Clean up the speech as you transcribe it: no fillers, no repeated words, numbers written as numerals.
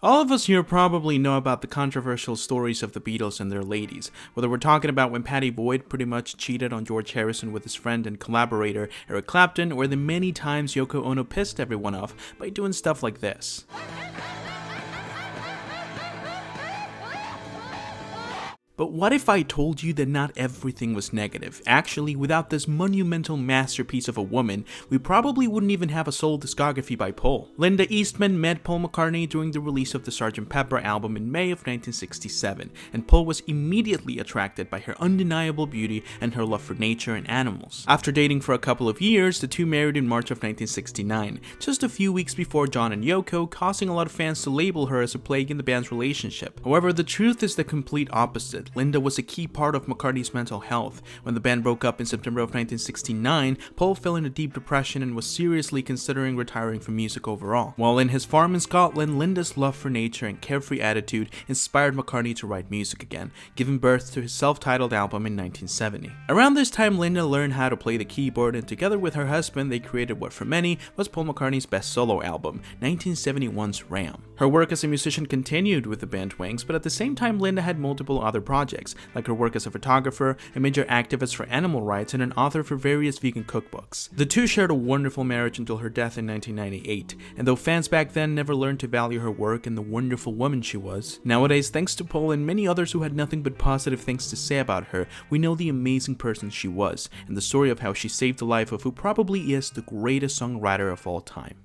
All of us here probably know about the controversial stories of the Beatles and their ladies, whether we're talking about when Patty Boyd pretty much cheated on George Harrison with his friend and collaborator Eric Clapton, or the many times Yoko Ono pissed everyone off by doing stuff like this. But what if I told you that not everything was negative? Actually, without this monumental masterpiece of a woman, we probably wouldn't even have a sole discography by Paul. Linda Eastman met Paul McCartney during the release of the Sgt. Pepper album in May of 1967, and Paul was immediately attracted by her undeniable beauty and her love for nature and animals. After dating for a couple of years, the two married in March of 1969, just a few weeks before John and Yoko, causing a lot of fans to label her as a plague in the band's relationship. However, the truth is the complete opposite. Linda was a key part of McCartney's mental health. When the band broke up in September of 1969, Paul fell into deep depression and was seriously considering retiring from music overall. While in his farm in Scotland, Linda's love for nature and carefree attitude inspired McCartney to write music again, giving birth to his self-titled album in 1970. Around this time, Linda learned how to play the keyboard, and together with her husband, they created what for many was Paul McCartney's best solo album, 1971's Ram. Her work as a musician continued with the band Wings, but at the same time, Linda had multiple other projects, like her work as a photographer, a major activist for animal rights, and an author for various vegan cookbooks. The two shared a wonderful marriage until her death in 1998, and though fans back then never learned to value her work and the wonderful woman she was, nowadays, thanks to Paul and many others who had nothing but positive things to say about her, we know the amazing person she was, and the story of how she saved the life of who probably is the greatest songwriter of all time.